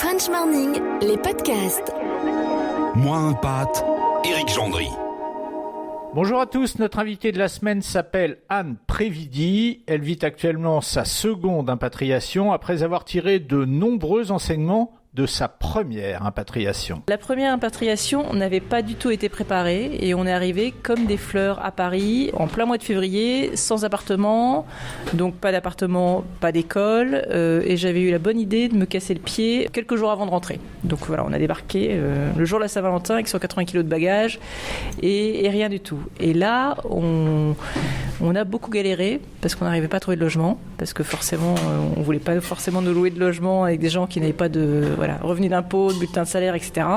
French Morning, les podcasts. Moins un pâte, Éric Gendry. Bonjour à tous, notre invitée de la semaine s'appelle Anne Prévidi. Elle vit actuellement sa seconde impatriation après avoir tiré de nombreux enseignements de sa première impatriation. La première impatriation, on n'avait pas du tout été préparé et on est arrivé comme des fleurs à Paris en plein mois de février, sans appartement, donc pas d'appartement, pas d'école, et j'avais eu la bonne idée de me casser le pied quelques jours avant de rentrer. Donc voilà, on a débarqué le jour de la Saint-Valentin avec 180 kilos de bagages et rien du tout. Et là, on a beaucoup galéré parce qu'on n'arrivait pas à trouver de logement, parce que forcément, on voulait pas forcément nous louer de logement avec des gens qui n'avaient pas de revenus d'impôts, de bulletins de salaire, etc.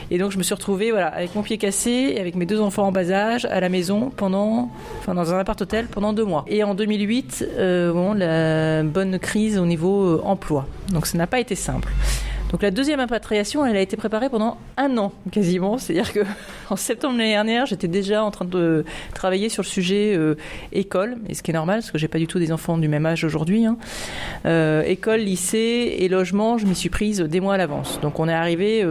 Et donc je me suis retrouvée avec mon pied cassé et avec mes deux enfants en bas âge à la maison dans un appart-hôtel pendant 2 mois. Et en 2008, la bonne crise au niveau emploi. Donc ça n'a pas été simple. Donc la deuxième impatriation, elle a été préparée pendant 1 an quasiment. C'est-à-dire qu'en septembre l'année dernière, j'étais déjà en train de travailler sur le sujet école, et ce qui est normal parce que j'ai pas du tout des enfants du même âge aujourd'hui. École, lycée et logement, je m'y suis prise des mois à l'avance. Donc on est arrivé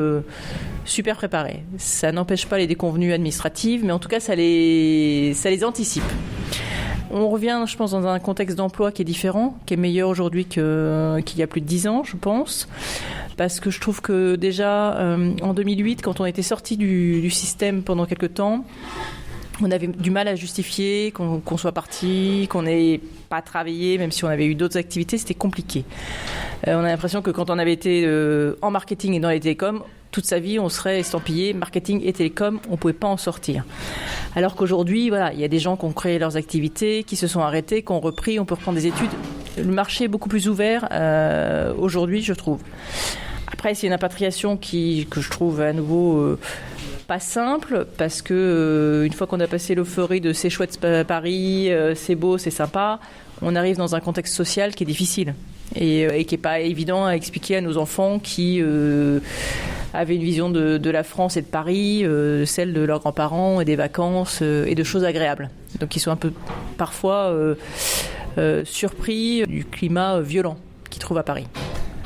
super préparé. Ça n'empêche pas les déconvenues administratives, mais en tout cas ça les anticipe. On revient, je pense, dans un contexte d'emploi qui est différent, qui est meilleur aujourd'hui qu'il y a plus de 10 ans, je pense. Parce que je trouve que déjà, en 2008, quand on était sorti du système pendant quelques temps, on avait du mal à justifier qu'on soit parti, qu'on n'ait pas travaillé, même si on avait eu d'autres activités, c'était compliqué. On a l'impression que quand on avait été en marketing et dans les télécoms, toute sa vie, on serait estampillé marketing et télécom, on ne pouvait pas en sortir. Alors qu'aujourd'hui, il y a des gens qui ont créé leurs activités, qui se sont arrêtés, qui ont repris, on peut reprendre des études. Le marché est beaucoup plus ouvert aujourd'hui, je trouve. Après, c'est une impatriation que je trouve à nouveau pas simple, parce que une fois qu'on a passé l'euphorie de c'est chouette Paris, c'est beau, c'est sympa, on arrive dans un contexte social qui est difficile et qui n'est pas évident à expliquer à nos enfants qui avaient une vision de la France et de Paris, celle de leurs grands-parents et des vacances et de choses agréables. Donc ils sont un peu parfois surpris du climat violent qu'ils trouvent à Paris.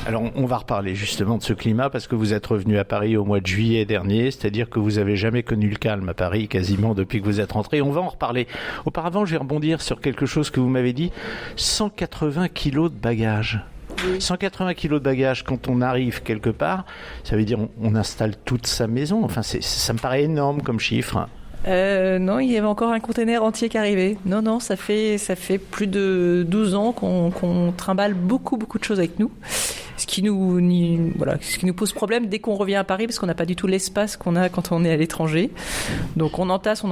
Alors on va reparler justement de ce climat parce que vous êtes revenu à Paris au mois de juillet dernier, c'est-à-dire que vous n'avez jamais connu le calme à Paris quasiment depuis que vous êtes rentré. On va en reparler. Auparavant, je vais rebondir sur quelque chose que vous m'avez dit, 180 kilos de bagages. Oui. 180 kilos de bagages, quand on arrive quelque part, ça veut dire on installe toute sa maison. Enfin, ça me paraît énorme comme chiffre. Non, il y avait encore un container entier qui arrivait. Non, ça fait plus de 12 ans qu'on trimballe beaucoup de choses avec nous. Ce qui nous pose problème dès qu'on revient à Paris, parce qu'on n'a pas du tout l'espace qu'on a quand on est à l'étranger. Donc on entasse.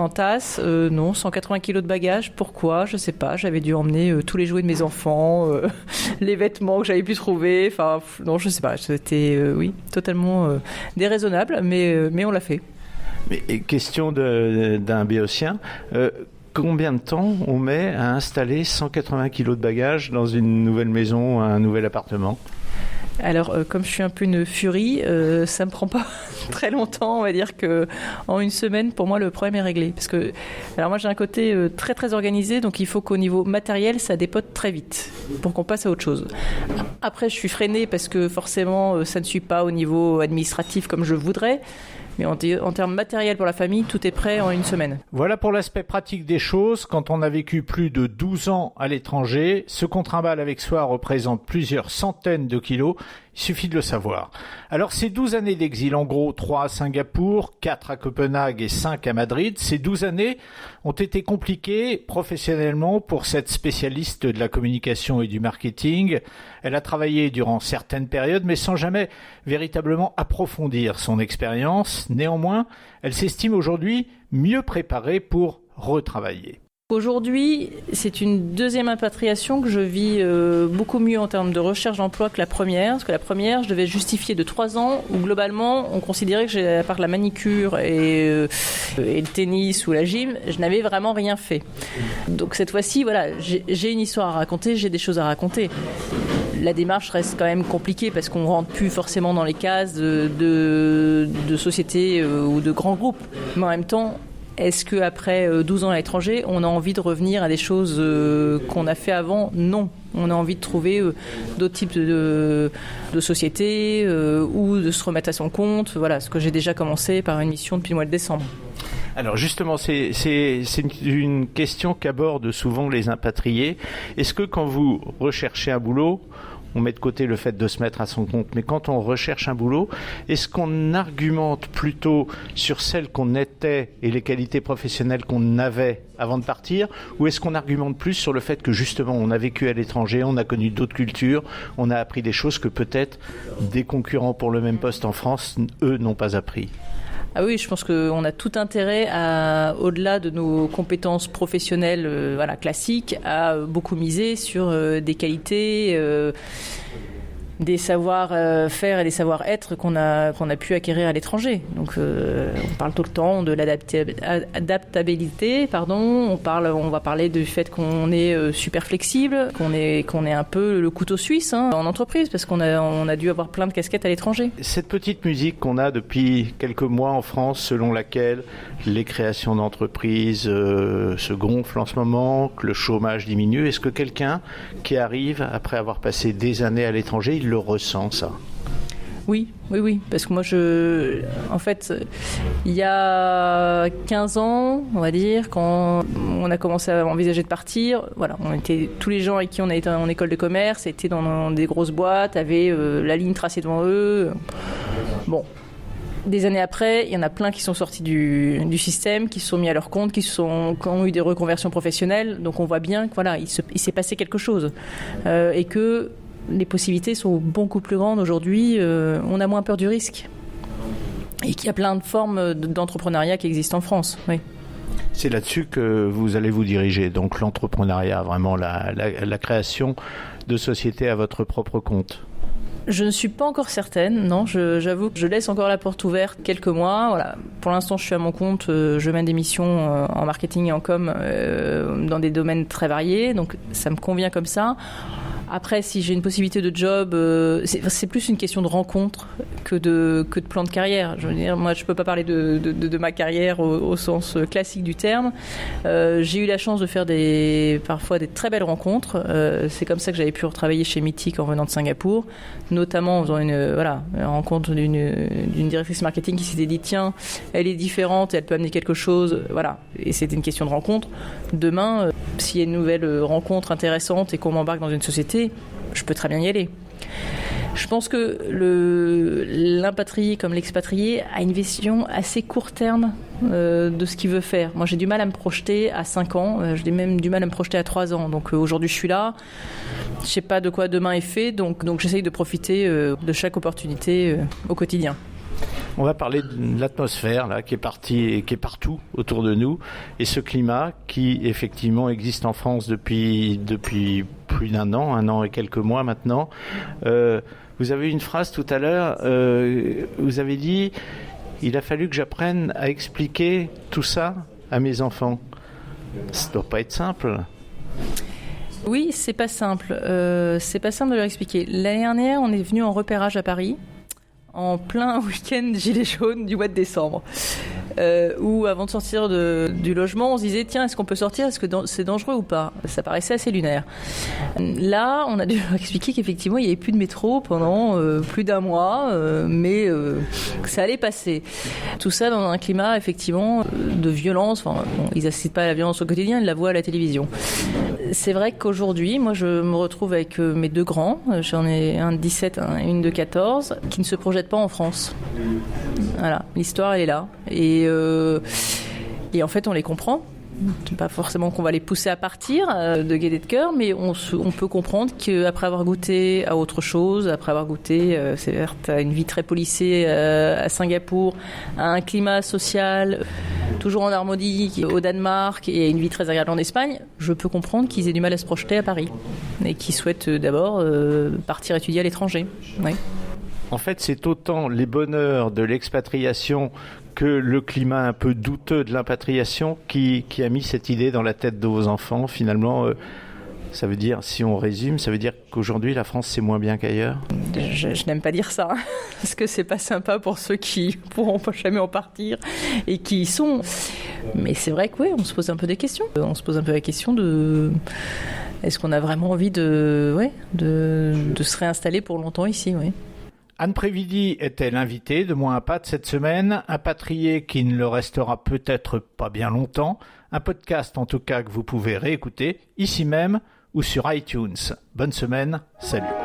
Non, 180 kilos de bagages. Pourquoi ? Je sais pas. J'avais dû emmener tous les jouets de mes enfants, les vêtements que j'avais pu trouver. Enfin, non, je sais pas. C'était, totalement déraisonnable, mais on l'a fait. Mais question d'un Béotien, combien de temps on met à installer 180 kilos de bagages dans une nouvelle maison, un nouvel appartement ? Alors, comme je suis un peu une furie, ça me prend pas très longtemps. On va dire que en 1 semaine, pour moi, le problème est réglé. Parce que, alors moi, j'ai un côté très très organisé, donc il faut qu'au niveau matériel, ça dépote très vite pour qu'on passe à autre chose. Après, je suis freinée parce que forcément, ça ne suit pas au niveau administratif comme je voudrais. Mais en termes matériels pour la famille, tout est prêt en 1 semaine. Voilà pour l'aspect pratique des choses. Quand on a vécu plus de 12 ans à l'étranger, ce qu'on trimballe avec soi représente plusieurs centaines de kilos. Il suffit de le savoir. Alors, ces 12 années d'exil, en gros, 3 à Singapour, 4 à Copenhague et 5 à Madrid, ces 12 années ont été compliquées professionnellement pour cette spécialiste de la communication et du marketing. Elle a travaillé durant certaines périodes, mais sans jamais véritablement approfondir son expérience. Néanmoins, elle s'estime aujourd'hui mieux préparée pour retravailler. Aujourd'hui, c'est une deuxième impatriation que je vis beaucoup mieux en termes de recherche d'emploi que la première. Parce que la première, je devais justifier de 3 ans où globalement, on considérait que, à part la manicure et le tennis ou la gym, je n'avais vraiment rien fait. Donc cette fois-ci, j'ai une histoire à raconter, j'ai des choses à raconter. La démarche reste quand même compliquée parce qu'on ne rentre plus forcément dans les cases de sociétés ou de grands groupes. Mais en même temps, Est-ce qu'après 12 ans à l'étranger, on a envie de revenir à des choses qu'on a fait avant ? Non. On a envie de trouver d'autres types de sociétés ou de se remettre à son compte. Voilà, ce que j'ai déjà commencé par une mission depuis le mois de décembre. Alors justement, c'est une question qu'abordent souvent les impatriés. Est-ce que quand vous recherchez un boulot, on met de côté le fait de se mettre à son compte, mais quand on recherche un boulot, est-ce qu'on argumente plutôt sur celles qu'on était et les qualités professionnelles qu'on avait avant de partir, ou est-ce qu'on argumente plus sur le fait que justement on a vécu à l'étranger, on a connu d'autres cultures, on a appris des choses que peut-être des concurrents pour le même poste en France, eux, n'ont pas appris ? Ah oui, je pense qu'on a tout intérêt à, au-delà de nos compétences professionnelles classiques, à beaucoup miser sur des qualités, des savoir-faire et des savoir-être qu'on a pu acquérir à l'étranger. Donc on parle tout le temps de l'adaptabilité, on va parler du fait qu'on est super flexible, qu'on est un peu le couteau suisse en entreprise, parce qu'on a dû avoir plein de casquettes à l'étranger. Cette petite musique qu'on a depuis quelques mois en France, selon laquelle les créations d'entreprises se gonflent en ce moment, que le chômage diminue, est-ce que quelqu'un qui arrive après avoir passé des années à l'étranger, il le ressent, ça ? Oui, parce que moi, en fait, il y a 15 ans, on va dire, quand on a commencé à envisager de partir, voilà, tous les gens avec qui on a été en école de commerce étaient dans des grosses boîtes, avaient la ligne tracée devant eux. Bon. Des années après, il y en a plein qui sont sortis du système, qui se sont mis à leur compte, qui ont eu des reconversions professionnelles. Donc on voit bien que voilà, il s'est passé quelque chose et que les possibilités sont beaucoup plus grandes aujourd'hui. On a moins peur du risque et qu'il y a plein de formes d'entrepreneuriat qui existent en France. Oui. C'est là-dessus que vous allez vous diriger, donc l'entrepreneuriat, vraiment la création de sociétés à votre propre compte. Je ne suis pas encore certaine, non, j'avoue que je laisse encore la porte ouverte quelques mois. Voilà. Pour l'instant, je suis à mon compte, je mène des missions en marketing et en com dans des domaines très variés, donc ça me convient comme ça. Après, si j'ai une possibilité de job, c'est plus une question de rencontre que de plan de carrière. Je veux dire, moi, je peux pas parler de ma carrière au sens classique du terme. J'ai eu la chance de faire parfois des très belles rencontres. C'est comme ça que j'avais pu retravailler chez Mythic en venant de Singapour, notamment en faisant une rencontre d'une directrice marketing qui s'était dit tiens, elle est différente, elle peut amener quelque chose. Voilà. Et c'était une question de rencontre. Demain, s'il y a une nouvelle rencontre intéressante et qu'on m'embarque dans une société, je peux très bien y aller. Je pense que l'impatrié comme l'expatrié a une vision assez court terme de ce qu'il veut faire. Moi, j'ai du mal à me projeter à 5 ans, j'ai même du mal à me projeter à 3 ans. Donc aujourd'hui, je suis là, je ne sais pas de quoi demain est fait, donc j'essaye de profiter de chaque opportunité au quotidien. On va parler de l'atmosphère là, qui est partout autour de nous, et ce climat qui effectivement existe en France depuis plus d'un an, 1 an et quelques mois maintenant. Vous avez eu une phrase tout à l'heure, vous avez dit « il a fallu que j'apprenne à expliquer tout ça à mes enfants ». Ça ne doit pas être simple. Oui, c'est pas simple. C'est pas simple de leur expliquer. L'année dernière, on est venu en repérage à Paris, en plein week-end gilet jaune du mois de décembre, où avant de sortir du logement, on se disait tiens, est-ce qu'on peut sortir, est-ce que c'est dangereux ou pas ? Ça paraissait assez lunaire. Là, on a dû leur expliquer qu'effectivement, il n'y avait plus de métro pendant plus d'1 mois, mais que ça allait passer. Tout ça dans un climat effectivement de violence. Enfin, bon, ils n'assistent pas à la violence au quotidien, ils la voient à la télévision. C'est vrai qu'aujourd'hui, moi, je me retrouve avec mes 2 grands. J'en ai un de 17 et une de 14, qui ne se projettent pas en France. Voilà, l'histoire elle est là et en fait on les comprend. C'est pas forcément qu'on va les pousser à partir de gaieté de cœur, mais on peut comprendre qu'après avoir goûté à autre chose, après avoir goûté certes à une vie très policée à Singapour, à un climat social toujours en harmonie au Danemark et à une vie très agréable en Espagne, je peux comprendre qu'ils aient du mal à se projeter à Paris et qu'ils souhaitent d'abord partir étudier à l'étranger. Oui. En fait, c'est autant les bonheurs de l'expatriation que le climat un peu douteux de l'impatriation qui a mis cette idée dans la tête de vos enfants. Finalement, ça veut dire, si on résume, ça veut dire qu'aujourd'hui, la France, c'est moins bien qu'ailleurs ? Je n'aime pas dire ça, parce que c'est pas sympa pour ceux qui pourront pas jamais en partir et qui y sont. Mais c'est vrai que oui, on se pose un peu des questions. On se pose un peu la question de est-ce qu'on a vraiment envie de se réinstaller pour longtemps ici, oui. Anne Prévidi était l'invitée de Moins un Pâte cette semaine, un pâtrier qui ne le restera peut-être pas bien longtemps, un podcast en tout cas que vous pouvez réécouter ici même ou sur iTunes. Bonne semaine, salut.